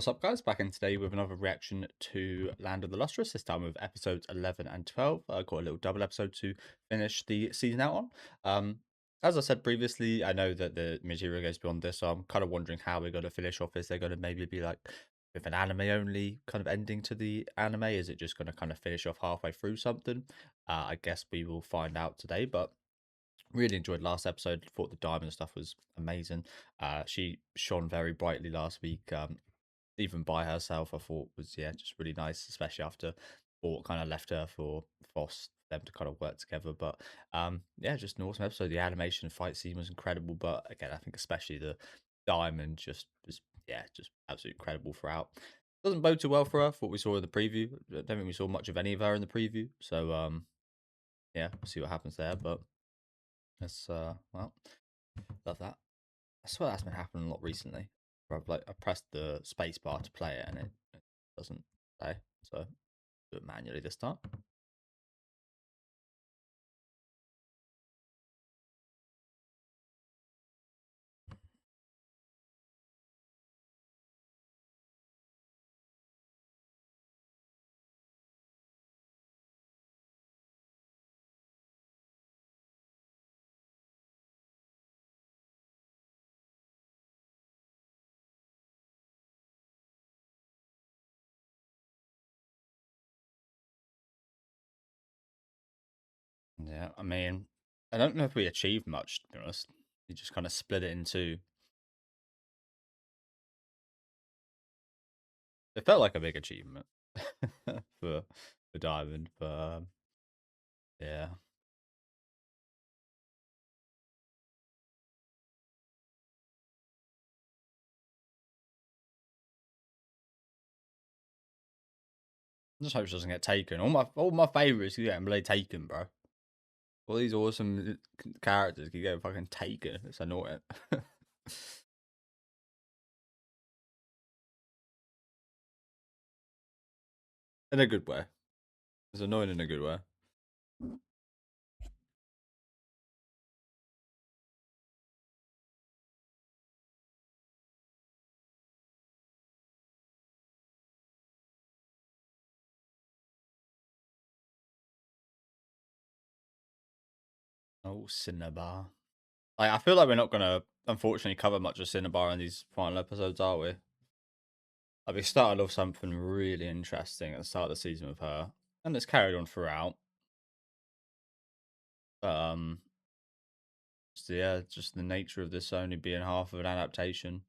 What's up, guys? Back in today with another reaction to Land of the Lustrous, this time with episodes 11 and 12. I got a little double episode to finish the season out on. As I said previously, I know that the material goes beyond this, so I'm kind of wondering how we're going to finish off. Is there going to maybe be like with an anime only kind of ending to the anime? Is it just going to kind of finish off halfway through something? I guess we will find out today, but really enjoyed last episode. Thought the diamond stuff was amazing. She shone very brightly last week. Even by herself, I thought was just really nice, especially after Fort kind of left her for Foss, them to kind of work together. But just an awesome episode. The animation and fight scene was incredible, but again, I think especially the diamond just was just absolutely incredible throughout. Doesn't bode too well for her. What we saw in the preview. I don't think we saw much of any of her in the preview. So we'll see what happens there. But that's love that. I swear that's been happening a lot recently. Where I pressed the space bar to play it and it doesn't play, so do it manually this time. Yeah, I mean, I don't know if we achieved much, to be honest. You just kind of split it into. It felt like a big achievement for Diamond, but yeah. I just hope she doesn't get taken. All my favorites keep getting bloody taken, bro. All these awesome characters keep getting fucking taken. It's annoying. In a good way. It's annoying in a good way. Oh, Cinnabar. Like, I feel like we're not gonna unfortunately cover much of Cinnabar in these final episodes, are we? Like, we started off something really interesting at the start of the season with her, and it's carried on throughout. Um, so yeah, just the nature of this only being half of an adaptation,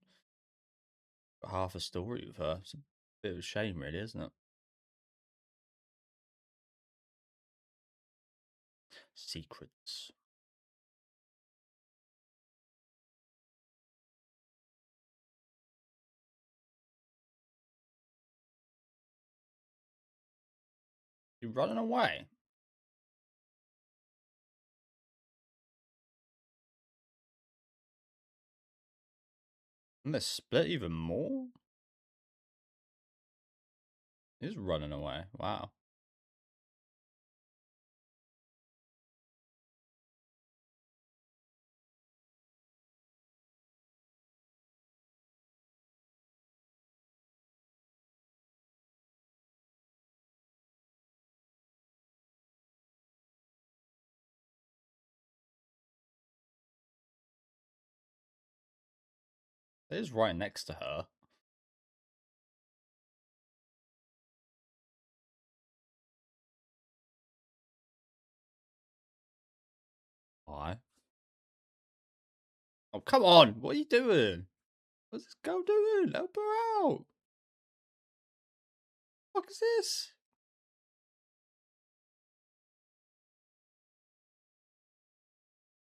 but half a story with her. It's a bit of a shame, really, isn't it? Secrets. You're running away. And they're split even more. He's running away. Wow. He's right next to her. Why? Oh, come on. What are you doing? What's this girl doing? Help her out. What is this?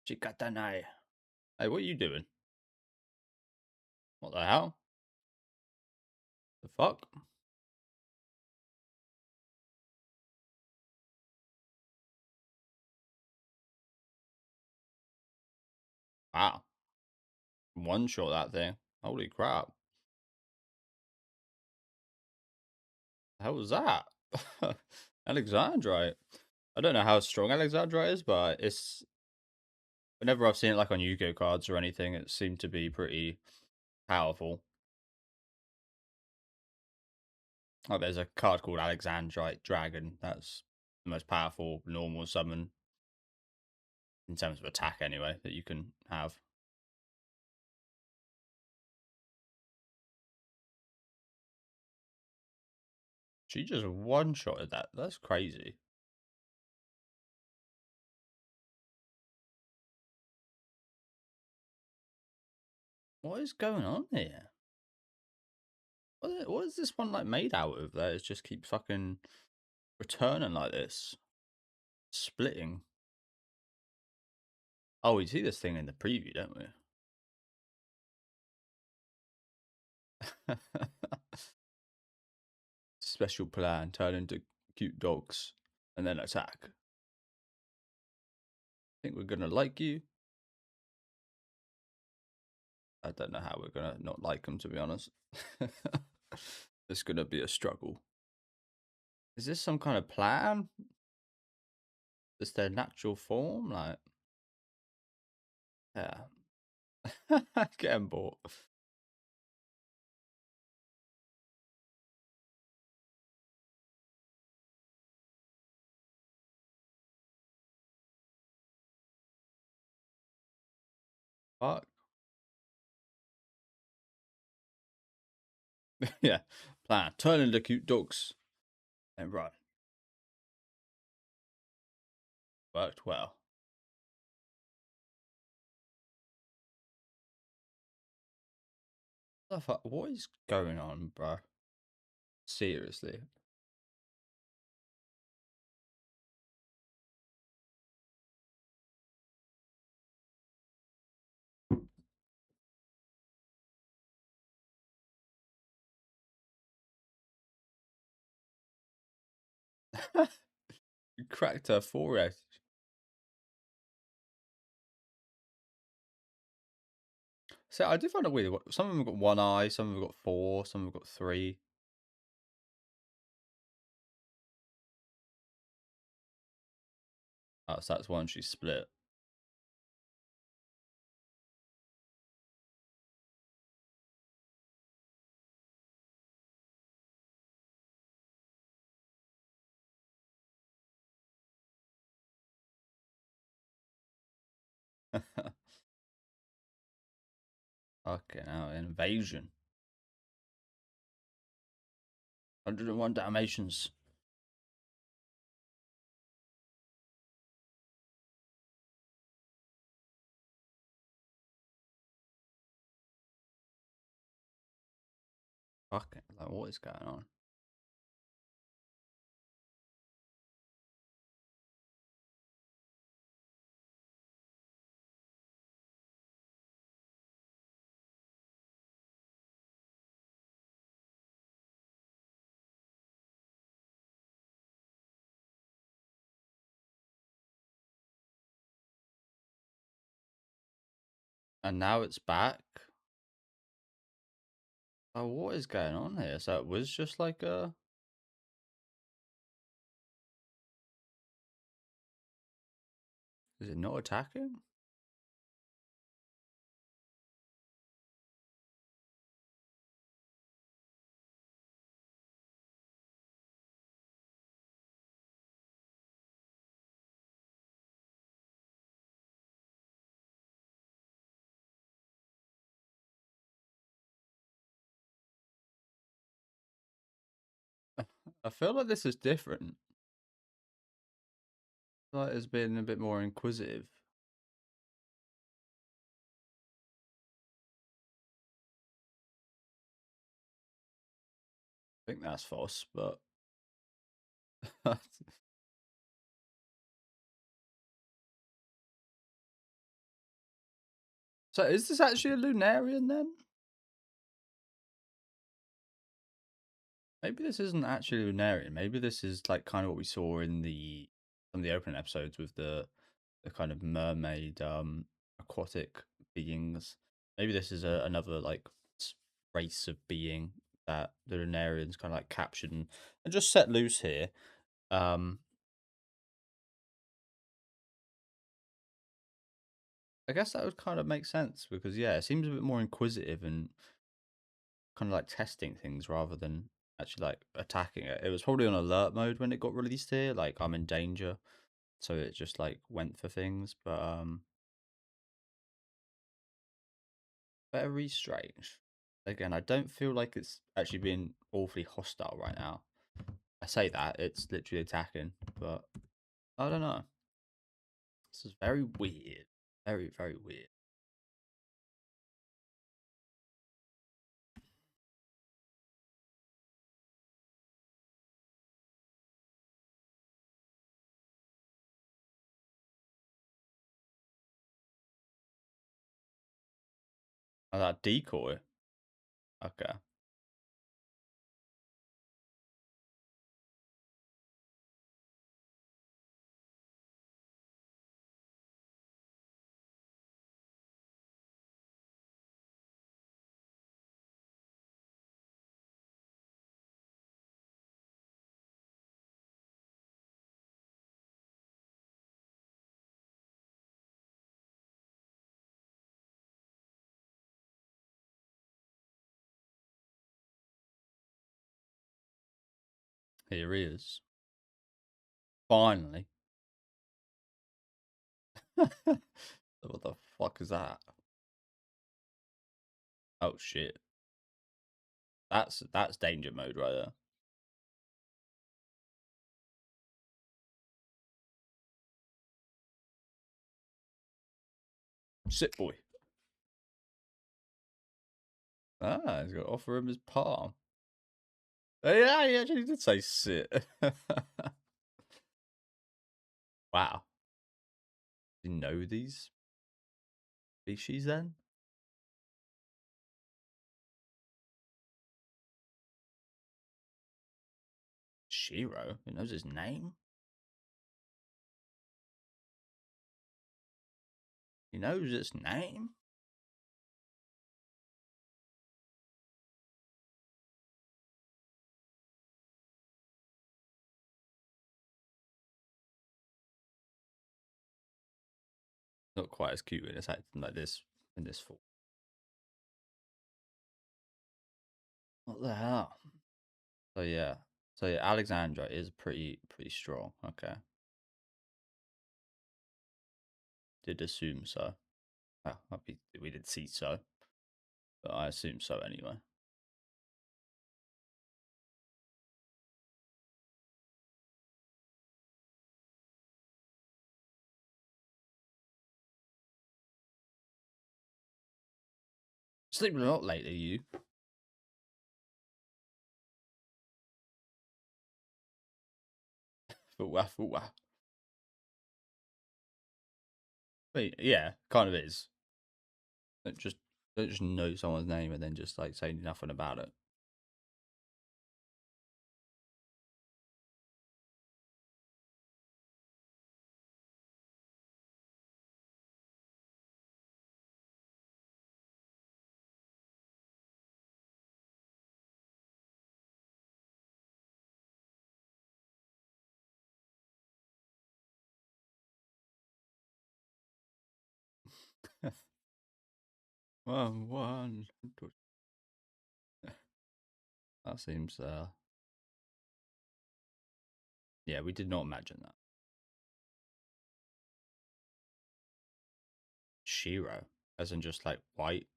Chikatanai. Hey, what are you doing? What the hell? The fuck? Wow. One shot that thing. Holy crap. The hell was that? Alexandrite. I don't know how strong Alexandrite is, but it's whenever I've seen it like on Yu-Gi-Oh cards or anything, it seemed to be pretty powerful. Oh, there's a card called Alexandrite Dragon. That's the most powerful normal summon in terms of attack, anyway, that you can have. She just one-shotted that. That's crazy. What is going on here? What is this one like made out of that it just keeps fucking returning like this? Splitting. Oh, we see this thing in the preview, don't we? Special plan, turn into cute dogs and then attack. Think we're gonna like you? I don't know how we're gonna not like them, to be honest. It's gonna be a struggle. Is this some kind of plan? Is their natural form? Like, yeah. Getting bought. Fuck. Yeah. Plan. Turn into cute dogs and run. Worked well. The fuck? What is going on, bro? Seriously. You cracked her forehead. So I do find it weird. Some of them have got one eye, some of them have got four, some have got three. Oh, so that's one she split. Okay, now invasion. 101 Dalmatians. Fucking, like, what is going on? And now it's back. Oh, what is going on here? So it was just like a. Is it not attacking? I feel like this is different. Like it's been a bit more inquisitive. I think that's false, but. So is this actually a Lunarian then? Maybe this isn't actually Lunarian. Maybe this is like kind of what we saw in the some of the opening episodes with the kind of mermaid aquatic beings. Maybe this is another like race of being that the Lunarians kind of like captured and just set loose here. Um I guess that would kind of make sense because yeah, it seems a bit more inquisitive and kind of like testing things rather than actually like attacking it. It was probably on alert mode when it got released here, like I'm in danger, so it just like went for things. But very strange. Again, I don't feel like it's actually being awfully hostile right now. I say that it's literally attacking, but I don't know. This is very weird. Very, very weird. Oh, that decoy. Okay. Here he is. Finally. What the fuck is that? Oh shit. That's danger mode right there. Sit boy. Ah, he's got to offer him his palm. Yeah, he actually did say sit. Wow. Do you know these species then? Shiro? He knows his name? He knows its name? Not quite as cute in its acting like this in this form. What the hell? So yeah. So yeah, Alexandra is pretty strong. Okay. Did assume so. Well, we did see so, but I assume so anyway. Sleeping a lot lately, you. Fuwa. But yeah, kind of is. Don't just don't just know someone's name and then just like say nothing about it. One. That seems yeah, we did not imagine that. Shiro, as in just like white.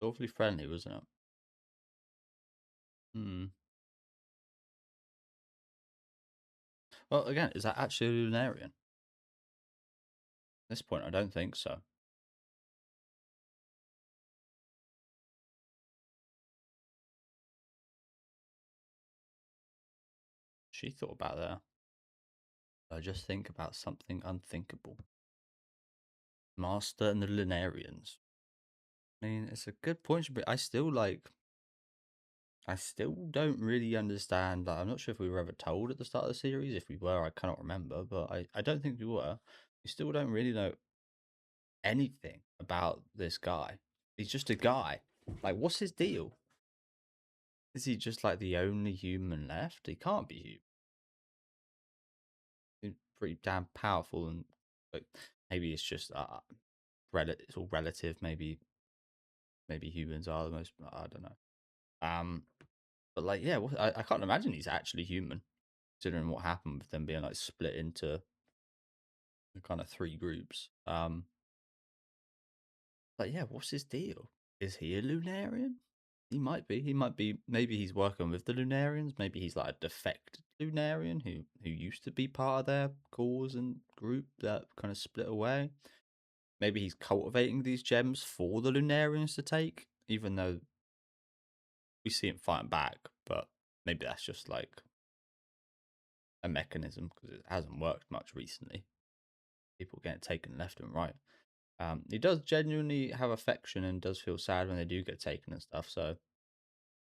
Awfully friendly, wasn't it? Hmm. Well, again, is that actually a Lunarian? At this point, I don't think so. She thought about that. I just think about something unthinkable. Master and the Lunarians. I mean, it's a good point, but I still don't really understand. Like, I'm not sure if we were ever told at the start of the series. If we were, I cannot remember, but I don't think we were. We still don't really know anything about this guy. He's just a guy. Like, what's his deal? Is he just like the only human left? He can't be human. He's pretty damn powerful, and like maybe it's just it's all relative. Maybe humans are the most. I don't know. Um, but like, yeah, I can't imagine he's actually human, considering what happened with them being like split into kind of three groups. But yeah, what's his deal? Is he a Lunarian? He might be. He might be. Maybe he's working with the Lunarians. Maybe he's like a defected Lunarian who used to be part of their cause and group that kind of split away. Maybe he's cultivating these gems for the Lunarians to take, even though we see him fighting back. But maybe that's just like a mechanism because it hasn't worked much recently. People getting taken left and right. He does genuinely have affection and does feel sad when they do get taken and stuff. So I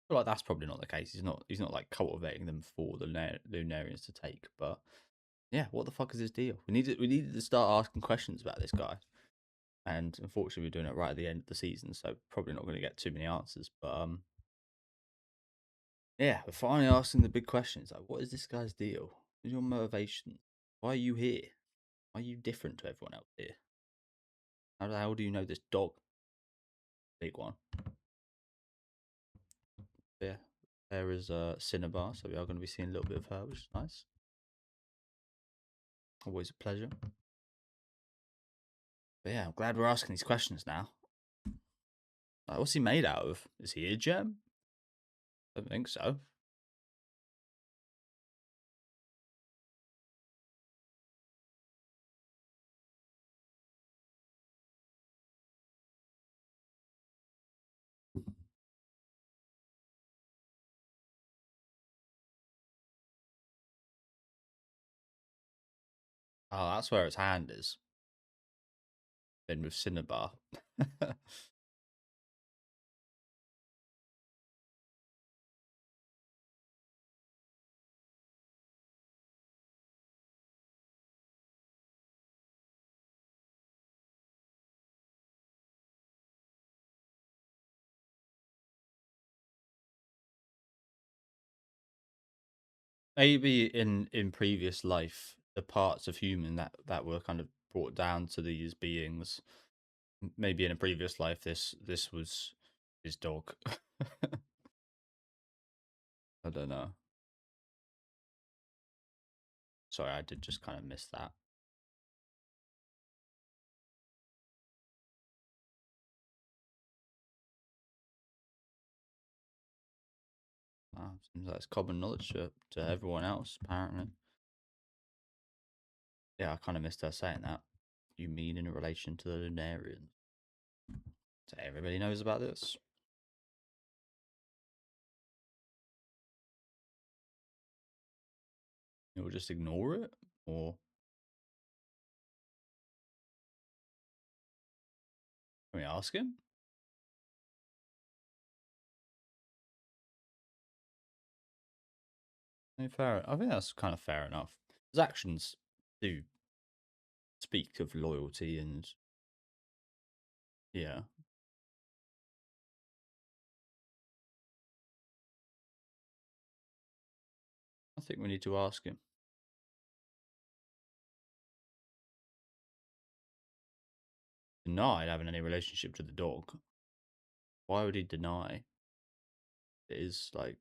feel like that's probably not the case. He's not like cultivating them for the Lunarians to take. But yeah, what the fuck is his deal? We needed to start asking questions about this guy. And unfortunately, we're doing it right at the end of the season, so probably not going to get too many answers. But yeah, we're finally asking the big questions like, what is this guy's deal? What's your motivation? Why are you here? Why are you different to everyone else here? How the hell do you know this dog? Big one. Yeah, there is Cinnabar, so we are going to be seeing a little bit of her, which is nice. Always a pleasure. But yeah, I'm glad we're asking these questions now. Like, what's he made out of? Is he a gem? I don't think so. Oh, that's where his hand is. Been with Cinnabar. Maybe in previous life, the parts of human that were kind of brought down to these beings. Maybe in a previous life, this was his dog. I don't know. Sorry, I did just kind of miss that. Seems like it's common knowledge to everyone else, apparently. Yeah, I kind of missed her saying that. You mean in relation to the Lunarians? So everybody knows about this. You'll just ignore it, or can we ask him? I mean, fair. I think that's kind of fair enough. His actions do speak of loyalty, and yeah, I think we need to ask him. Denied having any relationship to the dog. Why would he deny? It is like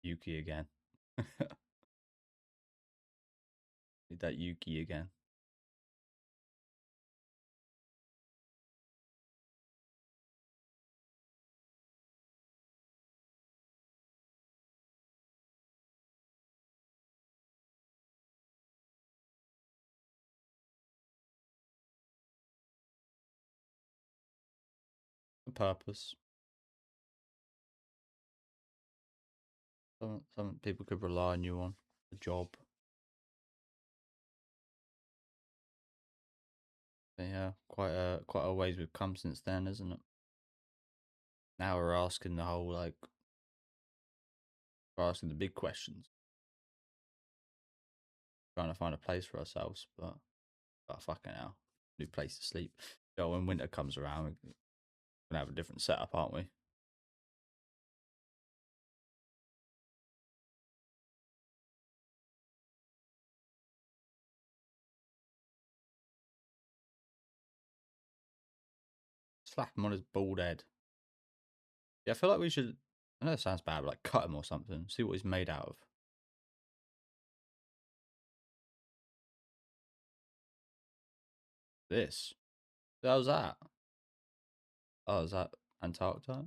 Yuki again. That Yuki again. The purpose. Some people could rely on you on a job. But yeah, quite a ways we've come since then, isn't it? Now we're asking the whole like we're asking the big questions, trying to find a place for ourselves. But Oh, fucking hell. New place to sleep. So when winter comes around, we're gonna have a different setup, aren't we? Slap him on his bald head. Yeah, I feel like we should. I know it sounds bad, but like cut him or something. See what he's made out of. This. How's that? Oh, is that Antarctica?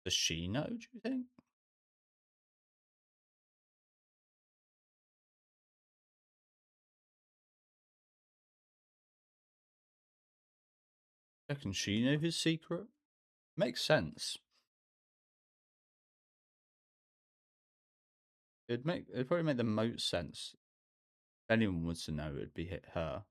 Does she know? Do you think? Reckon she knew his secret? Makes sense. It'd probably make the most sense. If anyone was to know, it'd be hit her.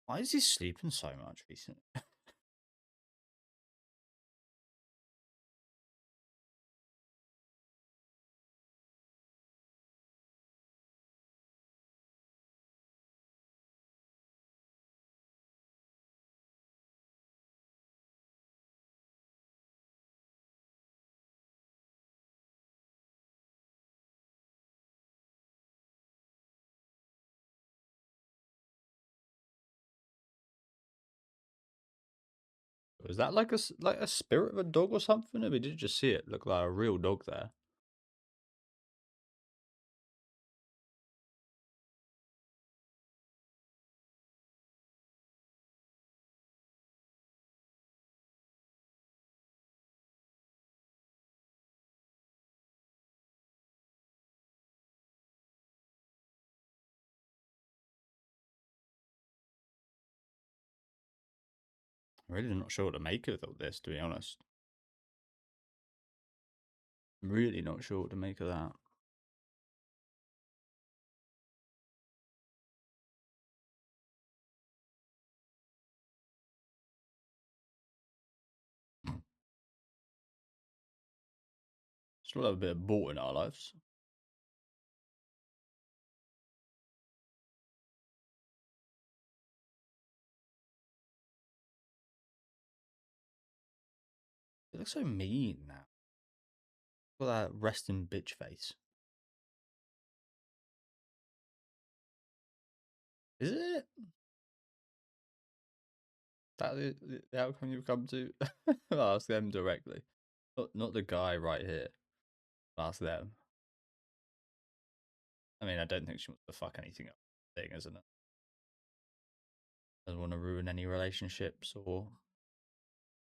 Why is he sleeping so much recently? Was that like like a spirit of a dog or something? Or we did just see it look like a real dog there. I'm really not sure what to make of all this, to be honest. I'm really not sure what to make of that. Still have a bit of bought in our lives. It looks so mean now. Look at that resting bitch face. Is it that the outcome you've come to? Ask them directly. Not the guy right here. Ask them. I mean, I don't think she wants to fuck anything up. Thing, isn't it? Doesn't want to ruin any relationships or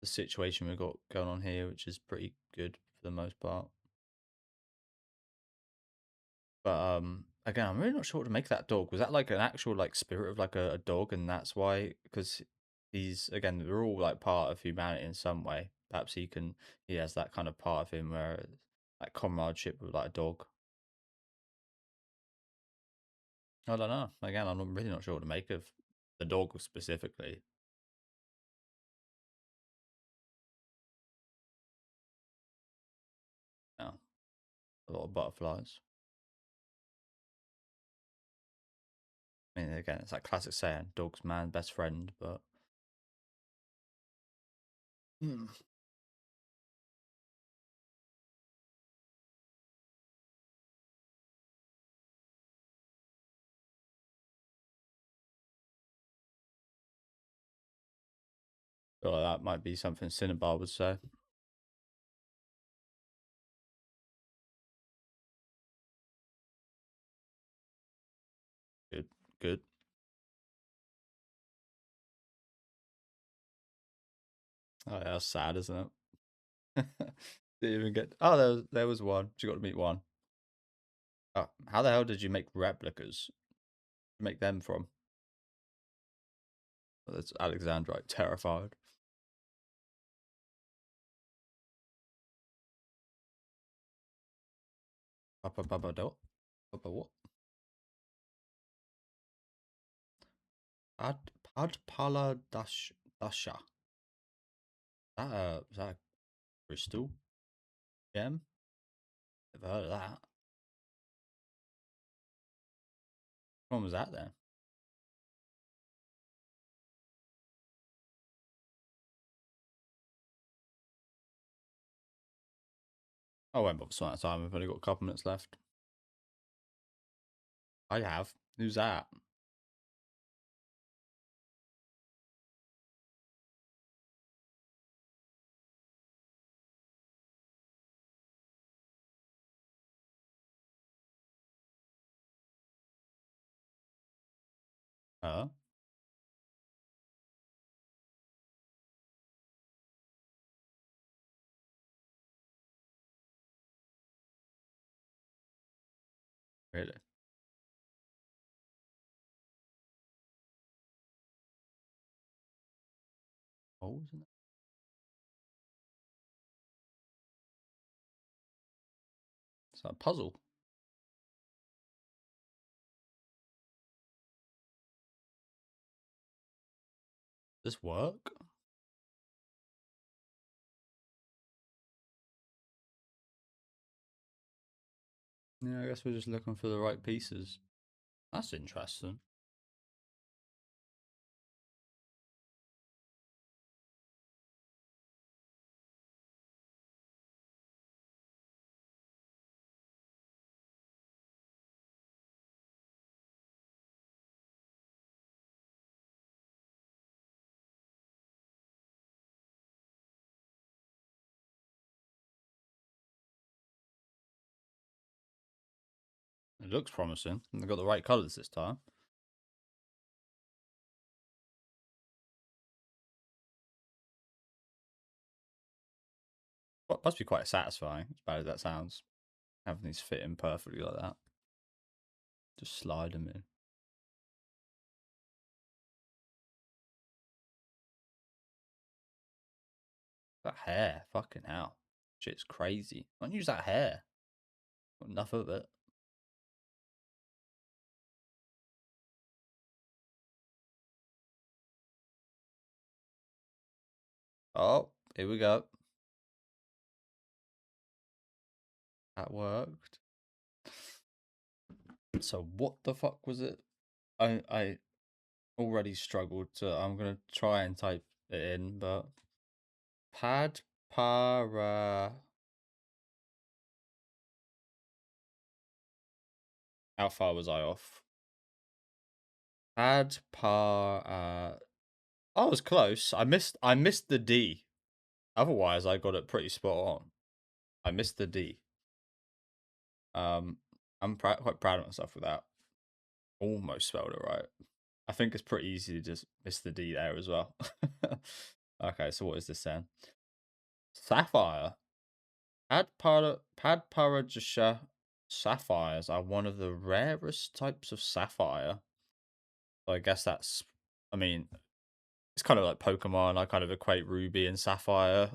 the situation we've got going on here, which is pretty good for the most part. But again, I'm really not sure what to make of that dog. Was that like an actual like spirit of like a dog, and that's why? Because he's again, we're all like part of humanity in some way. Perhaps he has that kind of part of him where like comradeship with like a dog. I don't know. Again, I'm really not sure what to make of the dog specifically. Yeah, a lot of butterflies. I mean, again, it's that classic saying, "Dog's man best friend," but hmm. feel like that might be something Cinnabar would say. Good, good. Oh, yeah, that's sad, isn't it? Didn't even get. Oh, there was one. You got to meet one. Oh, how the hell did you make replicas? Make them from? Oh, that's Alexandrite, terrified. Papa Papa dot. Papa what? Padpala Dasha. Is that a crystal gem? Never heard of that. When was that then? I won't bother spending that time. We've only got a couple minutes left. I have. Who's that? Huh? Really? Oh, wasn't it? It's like a puzzle. Does this work? Yeah, I guess we're just looking for the right pieces. That's interesting. It looks promising. They've got the right colours this time. Well, must be quite satisfying, as bad as that sounds. Having these fit in perfectly like that. Just slide them in. That hair, fucking hell. Shit's crazy. Don't use that hair. Got enough of it. Oh, here we go. That worked. So what the fuck was it? I already struggled to. I'm gonna try and type it in, but pad para. How far was I off? Pad par. I was close. I missed the D. Otherwise, I got it pretty spot on. I missed the D. I'm quite proud of myself for that. Almost spelled it right. I think it's pretty easy to just miss the D there as well. Okay, so what is this then? Sapphire. Padparajasha sapphires are one of the rarest types of sapphire. So I guess that's, I mean, it's kind of like Pokemon. I kind of equate Ruby and Sapphire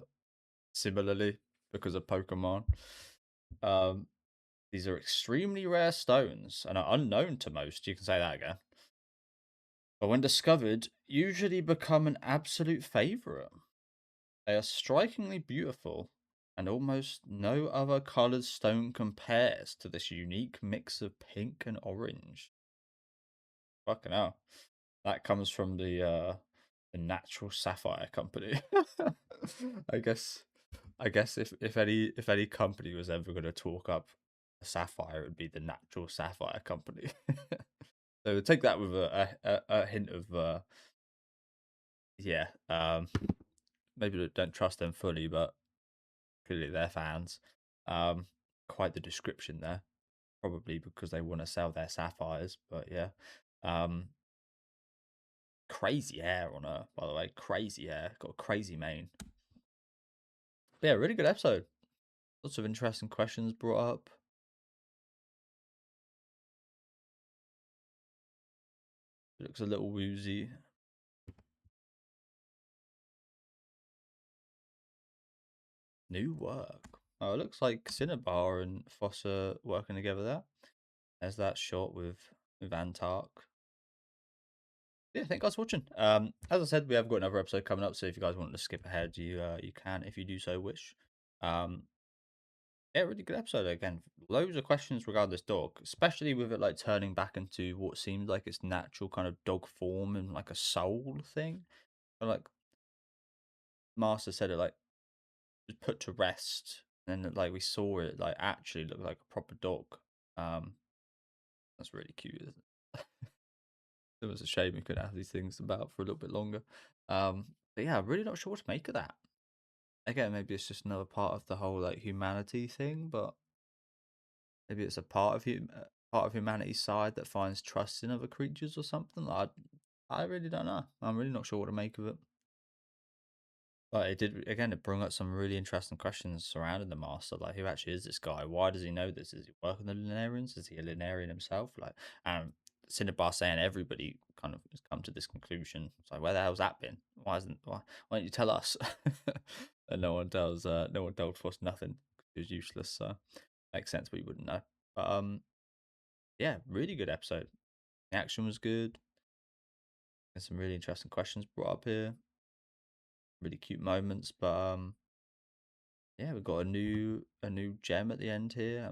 similarly because of Pokemon. Um, these are extremely rare stones and are unknown to most. You can say that again. But when discovered, usually become an absolute favorite. They are strikingly beautiful, and almost no other colored stone compares to this unique mix of pink and orange. Fucking hell. That comes from the Natural Sapphire Company. I guess if any company was ever going to talk up a sapphire, it would be the Natural Sapphire Company. So take that with a hint of yeah, maybe don't trust them fully, but clearly they're fans. Um, quite the description there, probably because they want to sell their sapphires. But yeah, um, crazy hair on her, by the way, crazy hair, got a crazy mane. But yeah, really good episode. Lots of interesting questions brought up. It looks a little woozy. New work. Oh, it looks like Cinnabar and Fossa working together there. There's that shot with Antark. Yeah, thank you guys for watching. As I said, we have got another episode coming up, so if you guys want to skip ahead, you can if you do so wish. Um, yeah, really good episode again. Loads of questions regarding this dog, especially with it like turning back into what seems like its natural kind of dog form and like a soul thing. But, like Master said, it like was put to rest, and then like we saw it like actually look like a proper dog. Um, that's really cute. Isn't it? It was a shame we couldn't have these things about for a little bit longer. But yeah, I'm really not sure what to make of that. Again, maybe it's just another part of the whole like humanity thing, but maybe it's a part of humanity's side that finds trust in other creatures or something. I really don't know. I'm really not sure what to make of it. But it did again. It brought up some really interesting questions surrounding the master. Like, who actually is this guy? Why does he know this? Is he working the Lunarians? Is he a Lunarian himself? Like, Cinnabar saying everybody kind of has come to this conclusion. It's like, where the hell's that been? Why don't you tell us? And no one tells. No one told us nothing. It was useless. So makes sense. We wouldn't know. But yeah, really good episode. The action was good. There's some really interesting questions brought up here. Really cute moments, but yeah, we've got a new gem at the end here.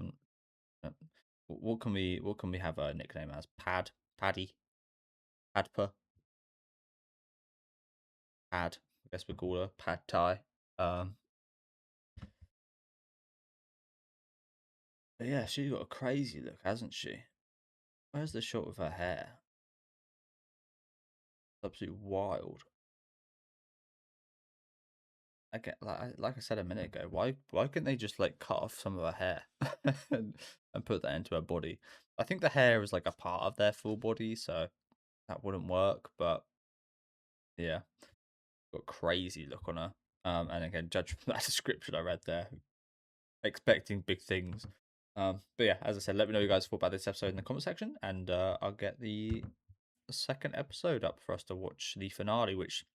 Uh, what can we have a nickname as? Paddy, Padpa, Pad. I guess we call her Pad Thai. Um, but yeah, she's got a crazy look, hasn't she? Where's the shot of her hair? Absolutely wild. I get like I said a minute ago. Why couldn't they just like cut off some of her hair and put that into her body? I think the hair is like a part of their full body, so that wouldn't work. But yeah, got a crazy look on her. And again, judge from that description I read there, expecting big things. But yeah, as I said, let me know what you guys thought about this episode in the comment section, and I'll get the second episode up for us to watch the finale, which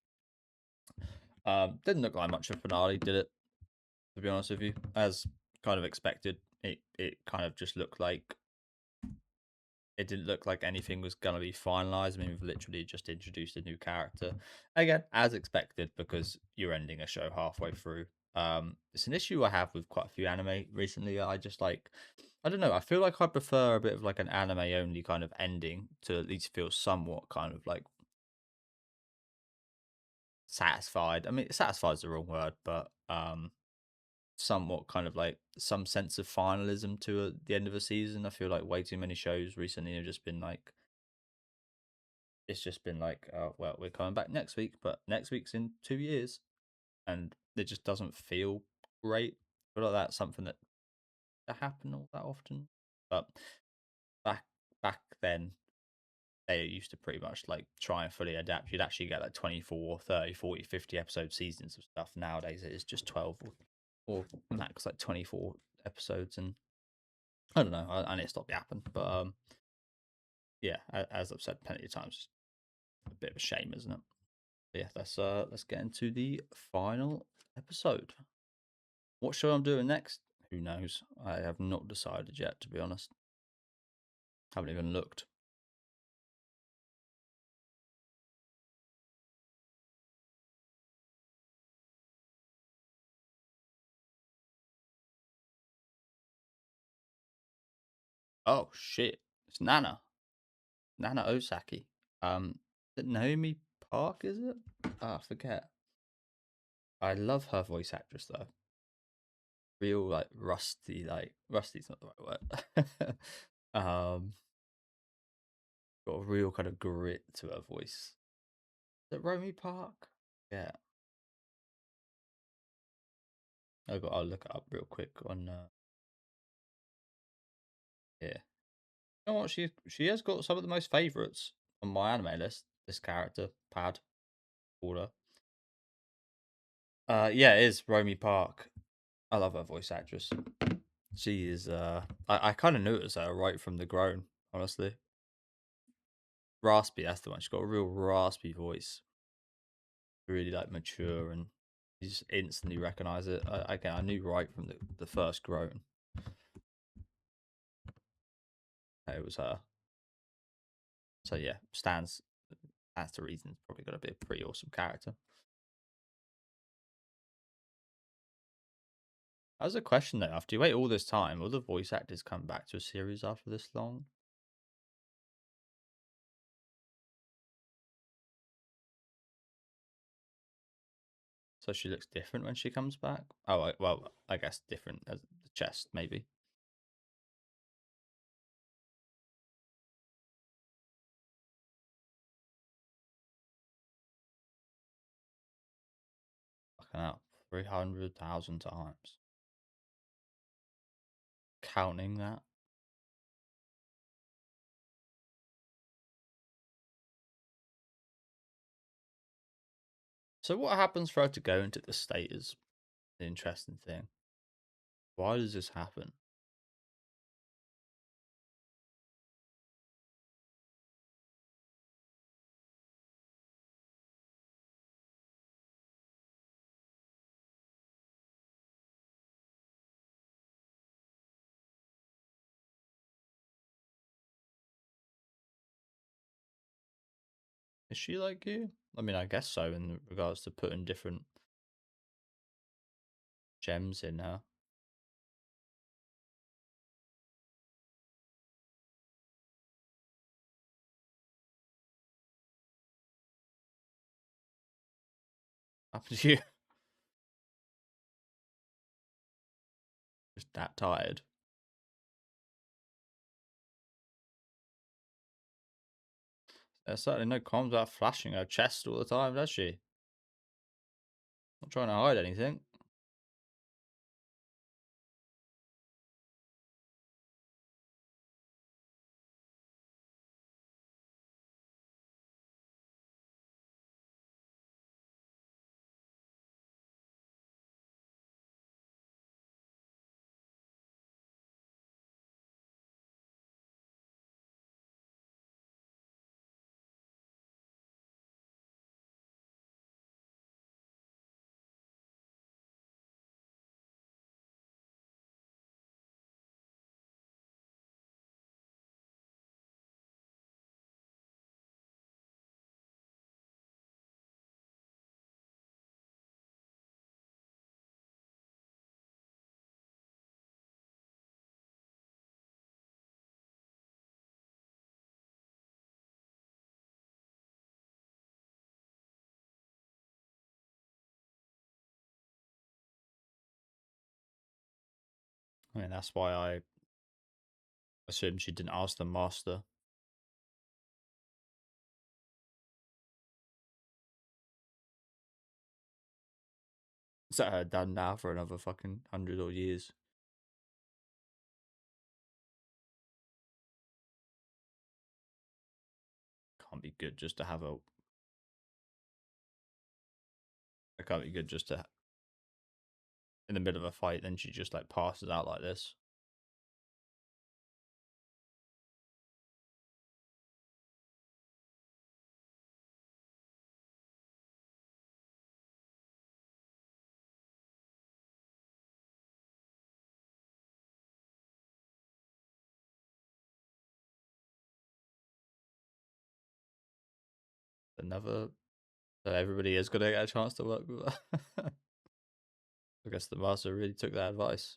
didn't look like much of a finale, did it? To be honest with you, as kind of expected, it kind of just looked like it didn't look like anything was gonna be finalized. I mean, we've literally just introduced a new character again, as expected, because you're ending a show halfway through. It's an issue I have with quite a few anime recently. I just like, I don't know. I feel like I prefer a bit of like an anime only kind of ending to at least feel somewhat kind of like satisfied. I mean, satisfied is the wrong word, but somewhat kind of like some sense of finalism to the end of a season. I feel like way too many shows recently have just been like, it's just been like, oh, well, we're coming back next week, but next week's in 2 years, and it just doesn't feel great. I feel like that's something that happen all that often. But back back then, they used to pretty much like try and fully adapt. You'd actually get like 24, 30, 40, 50 episode seasons of stuff. Nowadays, it is just 12 or max like 24 episodes, and I don't know. I need to stop yapping, but yeah, as I've said plenty of times, it's a bit of a shame, isn't it? But yeah, let's get into the final episode. What show I'm doing next? Who knows? I have not decided yet, to be honest. Haven't even looked. Oh shit! It's Nana Osaki. Is it Naomi Park? Is it? Ah, I forget. I love her voice actress though. Real like rusty, like rusty's not the right word. um, got a real kind of grit to her voice. Is it Romy Park? Yeah. I'll look it up real quick on here. You know what? She has got some of the most favorites on my anime list. This character, Pad, Paula. Yeah, it is Romy Park. I love her voice actress. She is. I kind of knew it was her right from the groan. Honestly, raspy. That's the one. She's got a real raspy voice. Really like mature, and you just instantly recognize it. Again, I knew right from the first groan that it was her. So yeah, stands That's the reason it's probably going to be a pretty awesome character. As a question though, after you wait all this time, will the voice actors come back to a series after this long? So she looks different when she comes back? Oh, well, I guess different as the chest, maybe. Fucking hell, 300,000 times. Counting that. So what happens for her to go into the state is the interesting thing. Why does this happen? Is she like you? I mean, I guess so in regards to putting different gems in her. Happened to you? Just that tired. There's certainly no qualms about flashing her chest all the time, does she? Not trying to hide anything. I mean, that's why I assumed she didn't ask the master. Is that her done now for another fucking 100 or years? Can't be good just to have a. It can't be good just to in the middle of a fight, then she just like passes out like this. Another. So everybody is gonna get a chance to work with her. I guess the master really took that advice.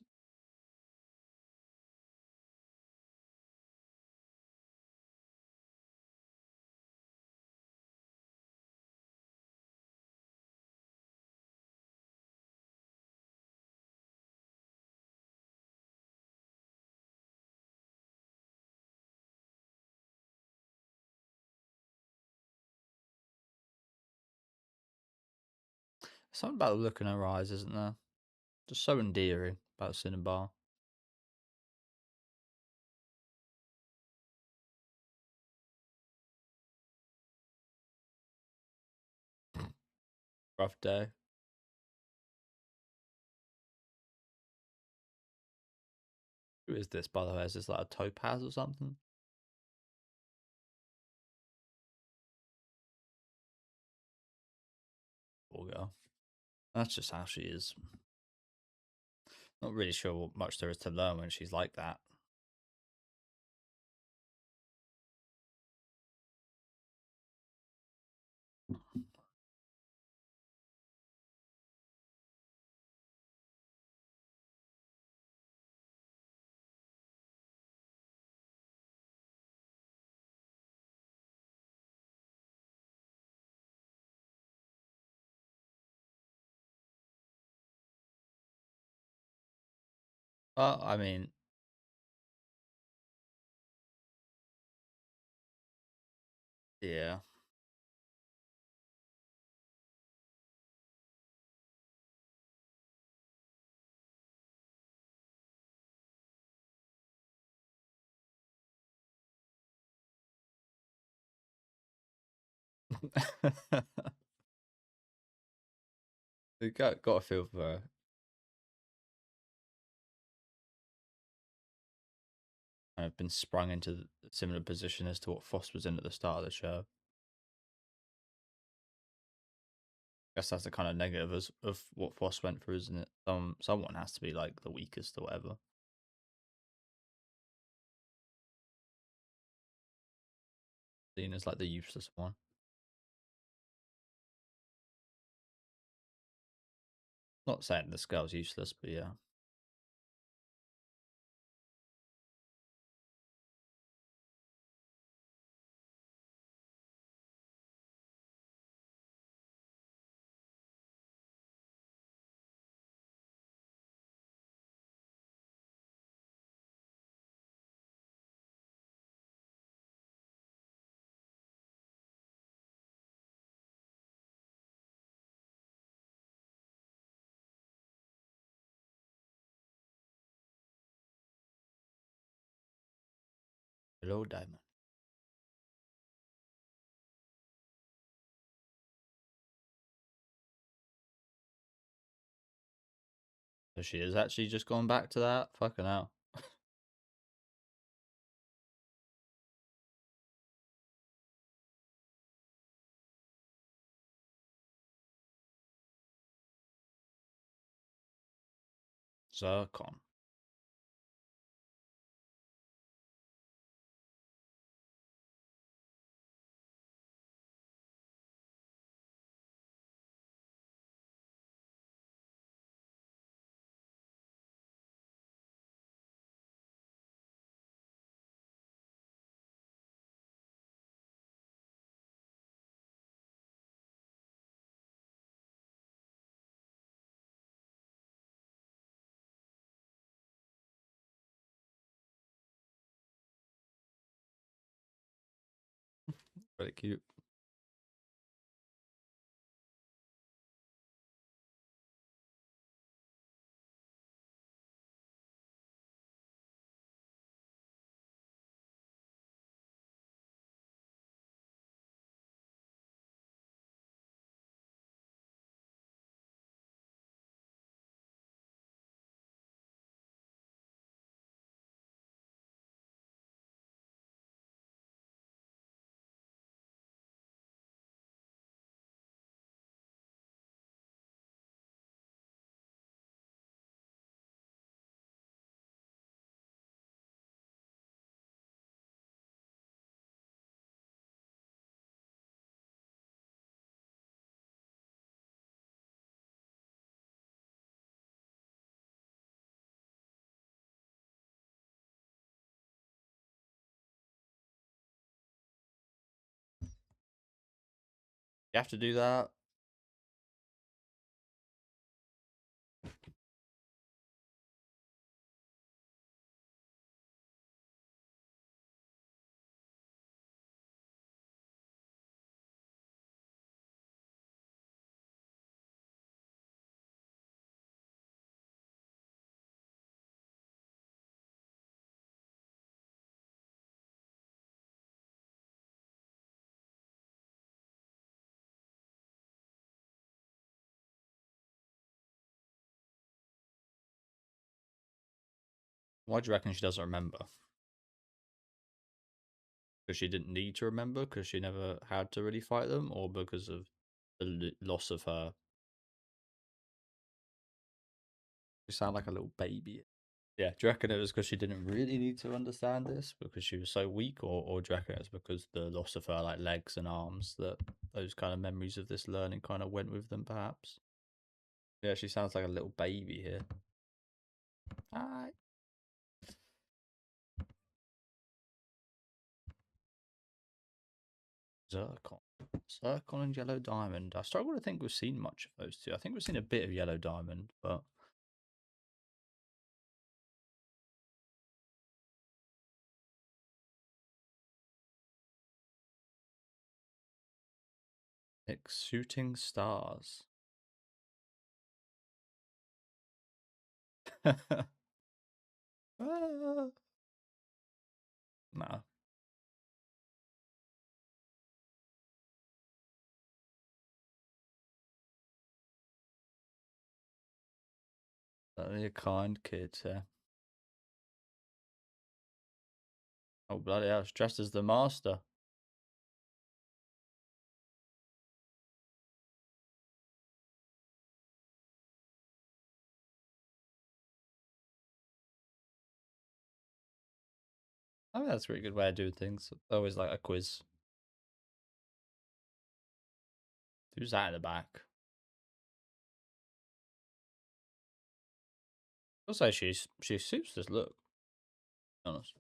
Something about the look in her eyes, isn't there? Just so endearing about Cinnabar. Rough day. Who is this, by the way? Is this like a topaz or something? Poor girl. That's just how she is. Not really sure what much there is to learn when she's like that. I mean, yeah. We got a feel for her. I've been sprung into a similar position as to what Foss was in at the start of the show. Guess that's the kind of negative of what Foss went through, isn't it? Someone has to be like the weakest or whatever. Seen as like the useless one. Not saying this girl's useless, but yeah. Hello, Diamond. So she is actually just gone back to that? Fucking hell. Zircon. Pretty cute. You have to do that. Why do you reckon she doesn't remember? Because she didn't need to remember because she never had to really fight them, or because of the loss of her. You sound like a little baby. Yeah, do you reckon it was because she didn't really need to understand this because she was so weak, or do you reckon it's because the loss of her like legs and arms that those kind of memories of this learning kind of went with them, perhaps? Yeah, she sounds like a little baby here. Hi. Zircon. Zircon and Yellow Diamond. I struggle to think we've seen much of those two. I think we've seen a bit of Yellow Diamond, but it's shooting stars. Ah, no, only a kind kid. Oh bloody hell! It's dressed as the master. I mean, that's a pretty good way of doing things. Always like a quiz. Who's that in the back? I'll say she suits this look. To be honest,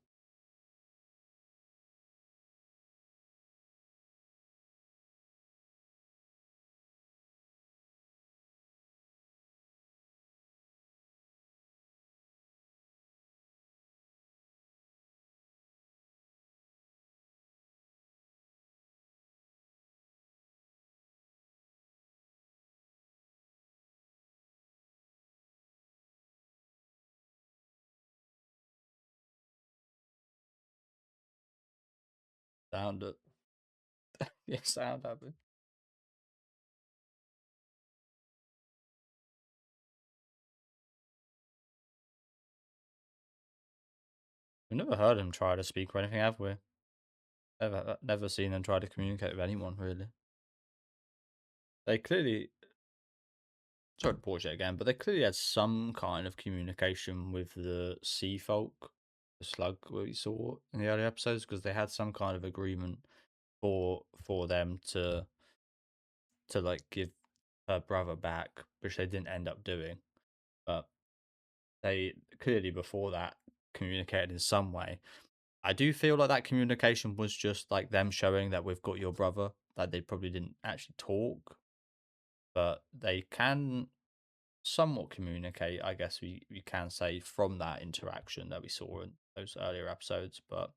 sound it. Yeah, sound happy. We've never heard him try to speak or anything, have we? Never seen them try to communicate with anyone really. They clearly, sorry to pause it again, but they clearly had some kind of communication with the sea folk, the slug we saw in the early episodes, because they had some kind of agreement for them to like give her brother back, which they didn't end up doing. But they clearly before that communicated in some way. I do feel like that communication was just like them showing that we've got your brother. Like they probably didn't actually talk, but they can somewhat communicate, I guess we can say, from that interaction that we saw in those earlier episodes. But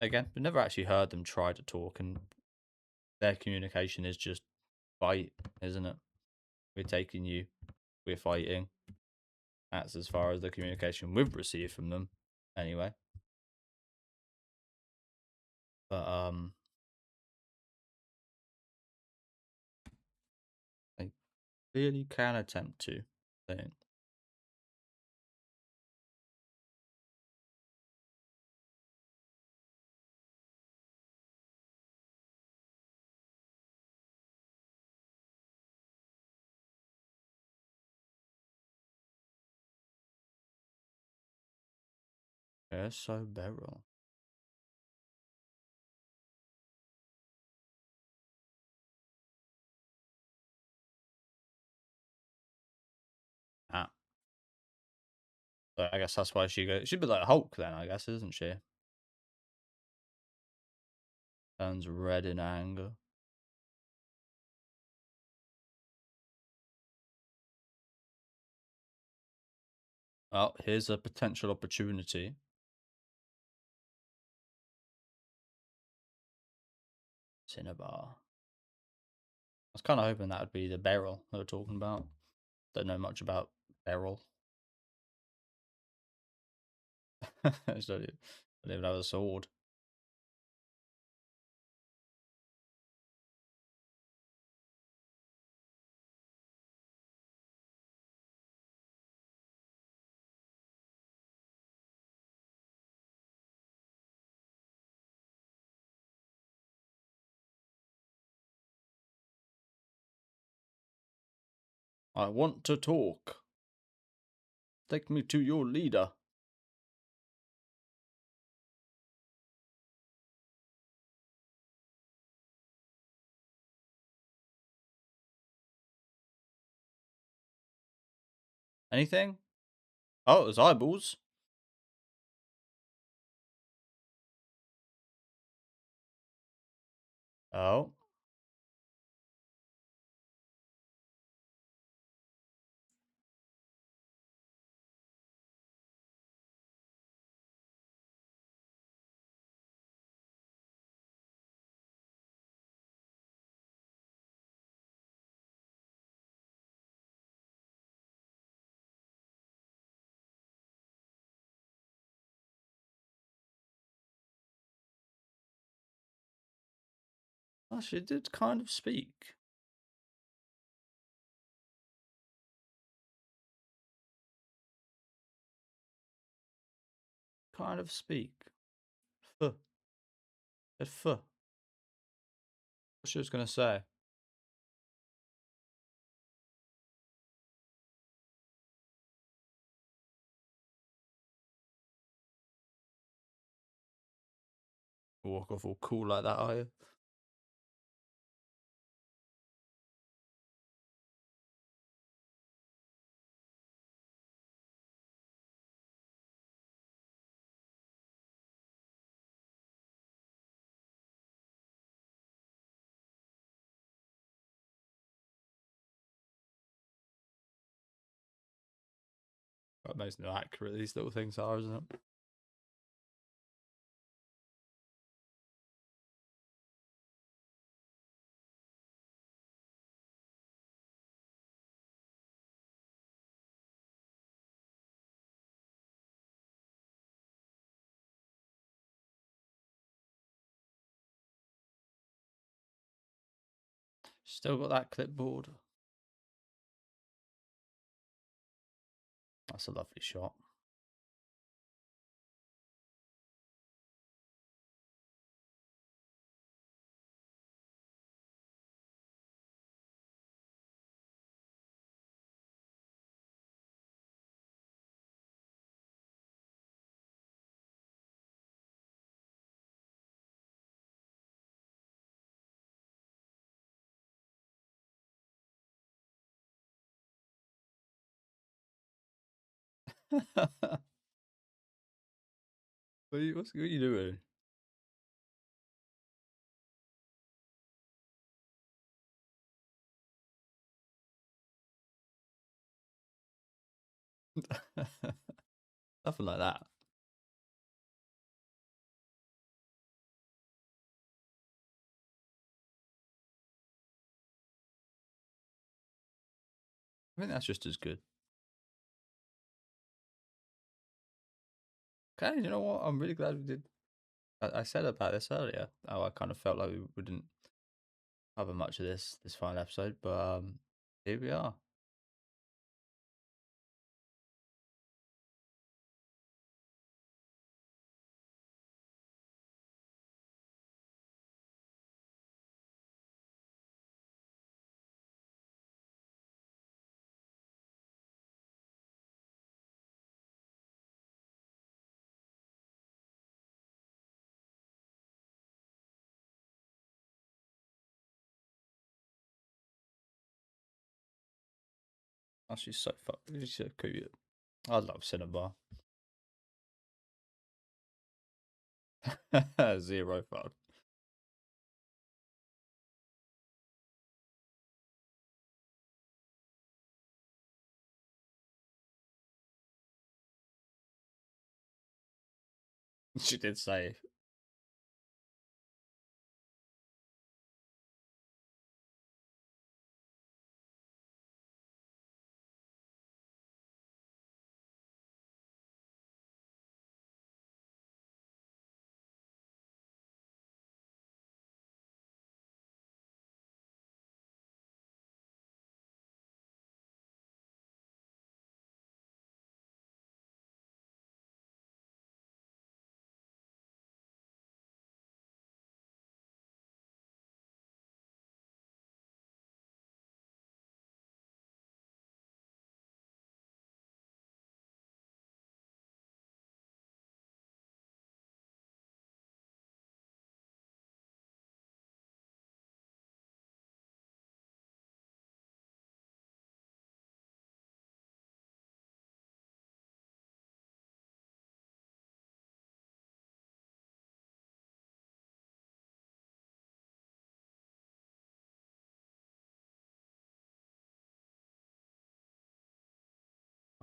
again, we never actually heard them try to talk, and their communication is just fight, isn't it? We're taking you, we're fighting. That's as far as the communication we've received from them, anyway. But they really can attempt to. I think. They're so barrel. Ah, so I guess that's why she goes. She'd be like Hulk then, I guess, isn't she? Turns red in anger. Oh, here's a potential opportunity. Cinnabar. I was kind of hoping that would be the Beryl they were talking about. Don't know much about Beryl. I don't even have a sword. I want to talk. Take me to your leader. Anything? Oh, it was eyeballs. Oh. Oh, she did kind of speak. Kind of speak. Fuh. Said fuh. What she was gonna say. Walk off all cool like that, are you? Amazing how accurate these little things are, isn't it? Still got that clipboard. That's a lovely shot. What are you doing? Nothing like that. I think that's just as good. Okay, you know what? I'm really glad we did. I said about this earlier. How I kind of felt like we wouldn't cover much of this final episode, but here we are. Oh, she's so she's so cute. I love cinema. Zero fun. She did say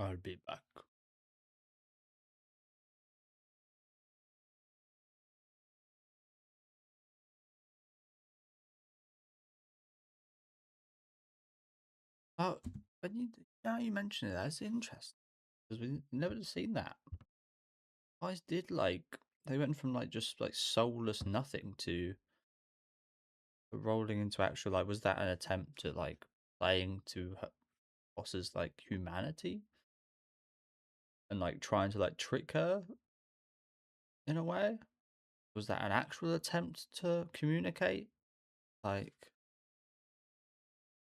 I'll be back. Oh, but now you mention it, that's interesting because we've never seen that. Guys did they went from just soulless nothing to rolling into actual was that an attempt at playing to boss's humanity and trying to trick her in a way? Was that an actual attempt to communicate? Like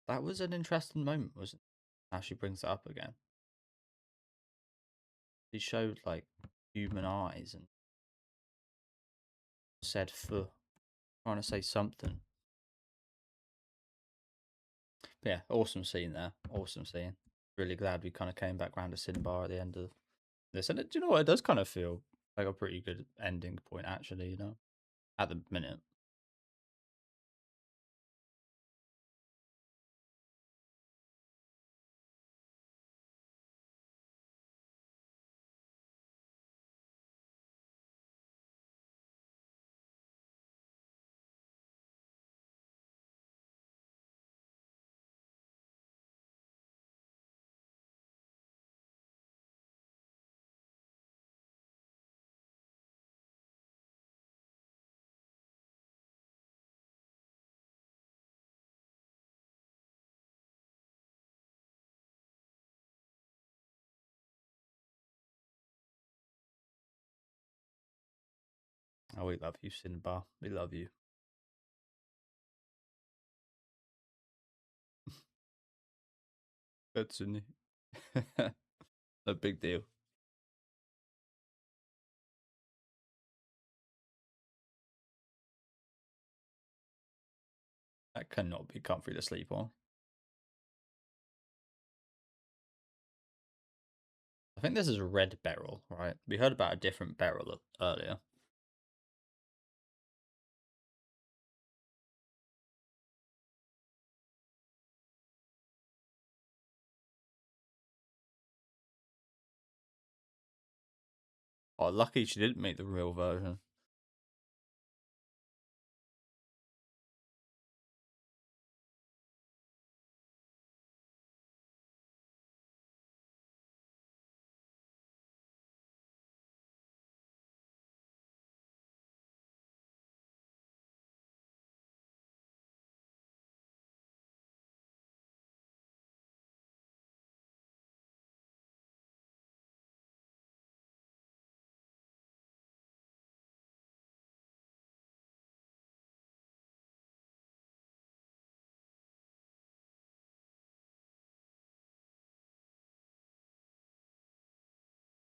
that was an interesting moment, wasn't it? How she brings it up again. She showed human eyes and said for trying to say something. But yeah, awesome scene there. Awesome scene. Really glad we kind of came back round to Cinnabar at the end of this. And do you know what? It does kind of feel like a pretty good ending point, actually, at the minute. Oh, we love you, Cinnabar. We love you. That's a big deal. That cannot be comfy to sleep on. I think this is a red beryl, right? We heard about a different beryl earlier. Oh, lucky she didn't make the real version.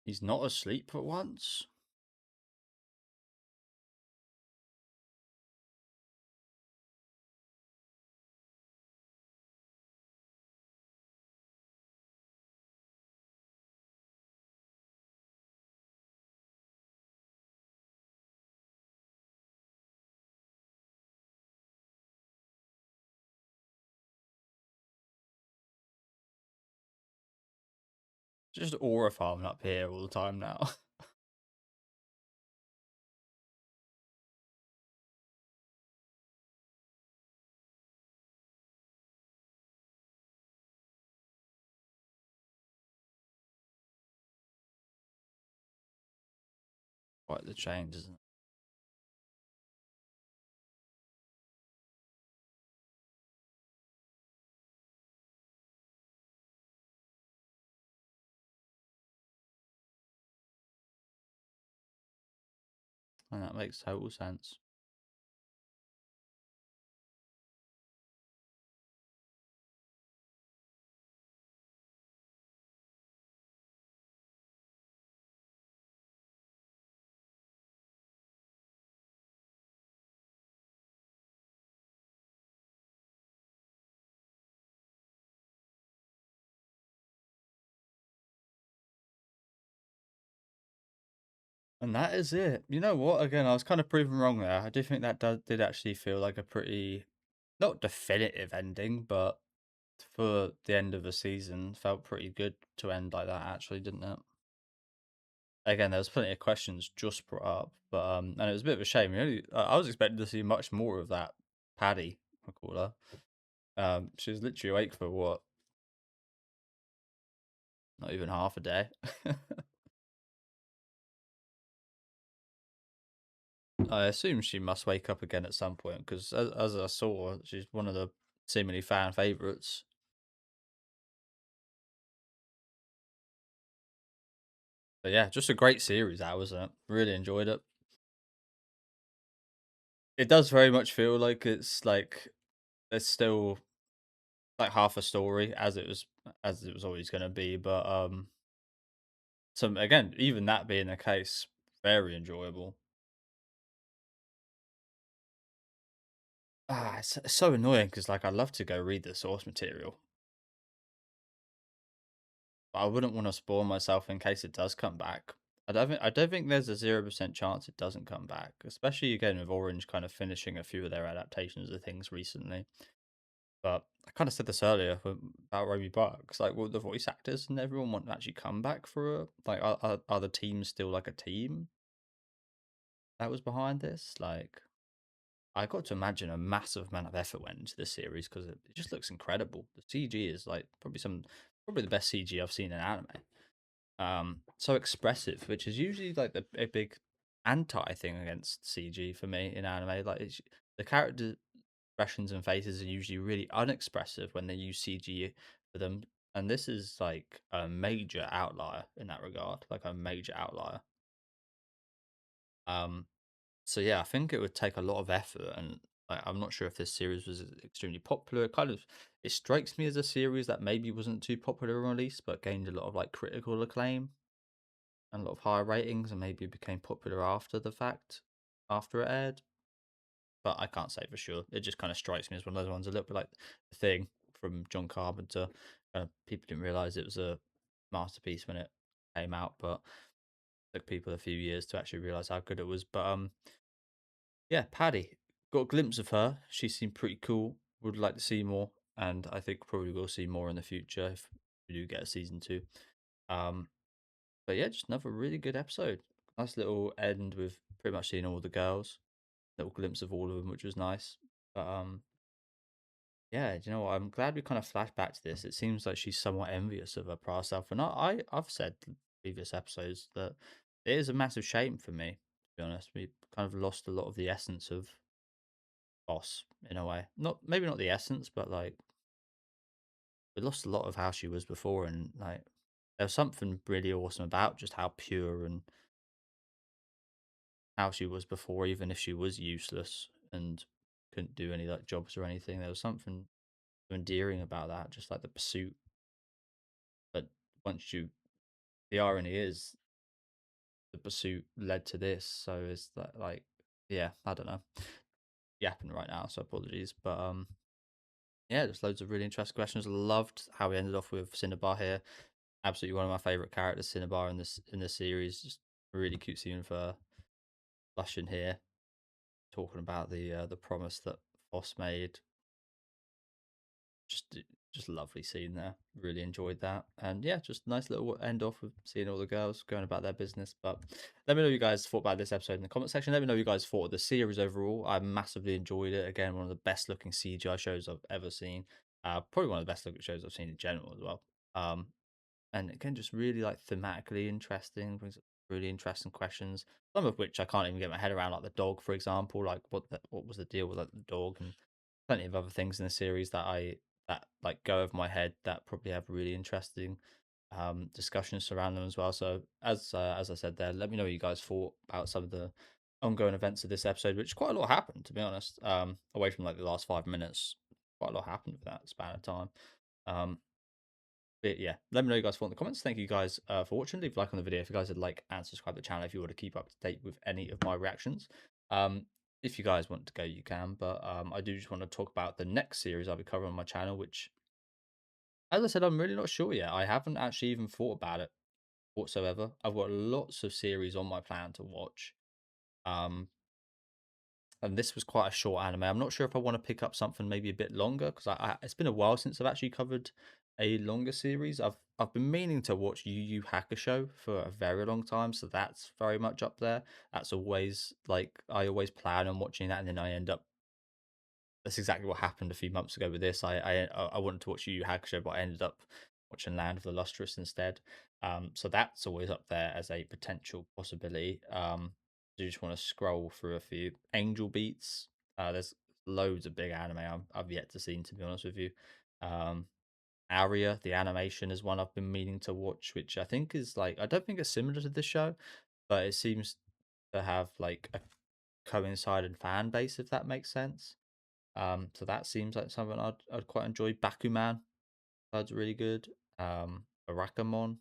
He's not asleep for once. Just aura farming up here all the time now. Quite the change, isn't it? And that makes total sense. And that is it. You know what? Again, I was kind of proven wrong there. I do think that did actually feel like a pretty not definitive ending, but for the end of the season felt pretty good to end like that, actually, didn't it? Again, there was plenty of questions just brought up, but and it was a bit of a shame. I was expecting to see much more of that Paddy, I call her. She was literally awake for what, not even half a day. I assume she must wake up again at some point because, as I saw, she's one of the seemingly fan favorites. But yeah, just a great series, that wasn't it? Really enjoyed it. It does very much feel like it's still like half a story as it was always going to be, but some again, even that being the case, very enjoyable. It's so annoying because like I love to go read the source material, but I wouldn't want to spoil myself in case it does come back. I don't think there's a 0% chance it doesn't come back, especially again with Orange kind of finishing a few of their adaptations of things recently. But I kind of said this earlier about Romy Bucks. Like, will the voice actors and everyone want to actually come back for a like? Are the teams still like a team that was behind this? Like, I got to imagine a massive amount of effort went into this series because it just looks incredible. The CG is like probably the best CG I've seen in anime. So expressive, which is usually like a big anti thing against CG for me in anime. Like, the character expressions and faces are usually really unexpressive when they use CG for them, and this is like a major outlier in that regard, like a major outlier. Um, so yeah, I think it would take a lot of effort, and like, I'm not sure if this series was extremely popular. It strikes me as a series that maybe wasn't too popular on release, but gained a lot of like critical acclaim and a lot of higher ratings, and maybe became popular after the fact, after it aired. But I can't say for sure. It just kind of strikes me as one of those ones, a little bit like the thing from John Carpenter. People didn't realize it was a masterpiece when it came out, but it took people a few years to actually realize how good it was. But yeah, Paddy, got a glimpse of her. She seemed pretty cool. Would like to see more, and I think probably will see more in the future if we do get a season two. Um, but yeah, just another really good episode. Nice little end with pretty much seeing all the girls. Little glimpse of all of them, which was nice. But yeah, do you know what? I'm glad we kind of flashed back to this. It seems like she's somewhat envious of her past self, and I've said in previous episodes that it is a massive shame for me. To be honest, we kind of lost a lot of the essence of Boss in a way. Not maybe not the essence, but like we lost a lot of how she was before, and like there was something really awesome about just how pure and how she was before, even if she was useless and couldn't do any like jobs or anything. There was something endearing about that, just like the pursuit. But once you, the irony is, the pursuit led to this. So is that like, yeah, I don't know, yapping right now. So apologies, but yeah, there's loads of really interesting questions. Loved how we ended off with Cinnabar here. Absolutely one of my favorite characters, Cinnabar in this series. Just really cute scene for Lush here talking about the promise that Foss made. Just just lovely scene there. Really enjoyed that, and yeah, just nice little end off with seeing all the girls going about their business. But let me know what you guys thought about this episode in the comment section. Let me know what you guys thought of the series overall. I massively enjoyed it. Again, one of the best looking CGI shows I've ever seen. Probably one of the best looking shows I've seen in general as well. And again, just really like thematically interesting, brings up really interesting questions. Some of which I can't even get my head around, like the dog, for example. Like what was the deal with like, the dog, and plenty of other things in the series that like go over my head that probably have really interesting discussions surround them as well. So as I said there, let me know what you guys thought about some of the ongoing events of this episode, which quite a lot happened to be honest. Away from like the last 5 minutes, quite a lot happened with that span of time. Um, but yeah, let me know what you guys thought in the comments. Thank you guys for watching. Leave a like on the video if you guys would like, and subscribe to the channel if you want to keep up to date with any of my reactions. If you guys want to go, you can. But I do just want to talk about the next series I'll be covering on my channel, which, as I said, I'm really not sure yet. I haven't actually even thought about it whatsoever. I've got lots of series on my plan to watch. Um, and this was quite a short anime. I'm not sure if I want to pick up something maybe a bit longer because it's been a while since I've actually covered a longer series. I've been meaning to watch Yu Yu Hakusho for a very long time, so that's very much up there. That's always like I always plan on watching that, and then I end up. That's exactly what happened a few months ago with this. I wanted to watch Yu Yu Hakusho, but I ended up watching Land of the Lustrous instead. So that's always up there as a potential possibility. You just want to scroll through a few Angel Beats. There's loads of big anime I've yet to see, to be honest with you. Um, Aria, the animation, is one I've been meaning to watch, which I think is like I don't think it's similar to this show, but it seems to have like a coincident fan base, if that makes sense. So that seems like something I'd quite enjoy. Bakuman, that's really good. Barakamon,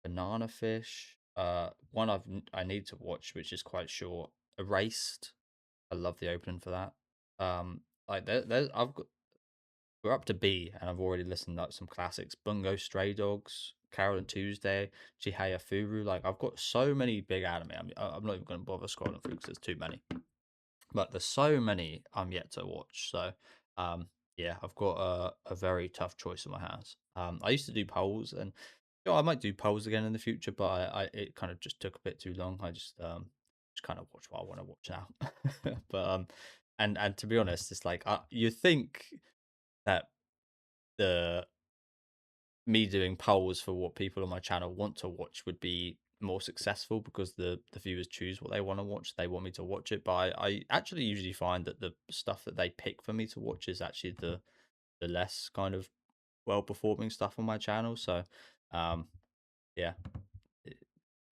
Banana Fish. One I need to watch, which is quite short. Erased. I love the opening for that. Like I've got we're up to B, and I've already listened to like, some classics: Bungo Stray Dogs, Carol and Tuesday, Chihaya Furu. Like I've got so many big anime. I'm not even going to bother scrolling through because there's too many. But there's so many I'm yet to watch. So, um, yeah, I've got a very tough choice in my hands. I used to do polls, and I might do polls again in the future, but I it kind of just took a bit too long. I just kind of watch what I want to watch now. But and to be honest, it's like you think that the me doing polls for what people on my channel want to watch would be more successful because the viewers choose what they want to watch. They want me to watch it, but I actually usually find that the stuff that they pick for me to watch is actually the less kind of well performing stuff on my channel. So um yeah,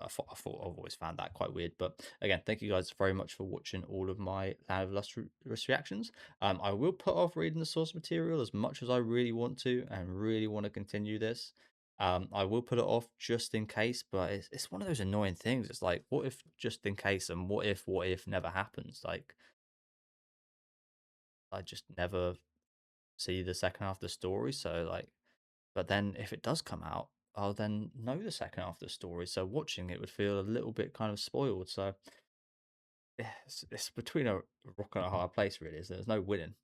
I thought I've always found that quite weird. But again, thank you guys very much for watching all of my Land of Lustrous reactions. I will put off reading the source material as much as I really want to and really want to continue this. I will put it off just in case, but it's one of those annoying things. It's like, what if just in case, and what if never happens? Like, I just never see the second half of the story. So, like, but then if it does come out, I'll then know the second half of the story. So, watching it would feel a little bit kind of spoiled. So, yeah, it's between a rock and a hard place, really. So there's no winning.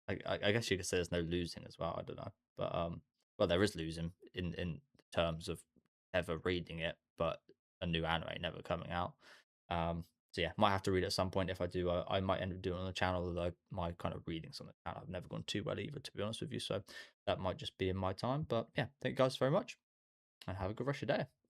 I guess you could say there's no losing as well. I don't know, but well, there is losing in terms of ever reading it, but a new anime never coming out. So yeah, might have to read at some point. If I do, I might end up doing it on the channel. Although my kind of readings on the channel have never gone too well either, to be honest with you. So that might just be in my time. But yeah, thank you guys very much, and have a good rest of your day.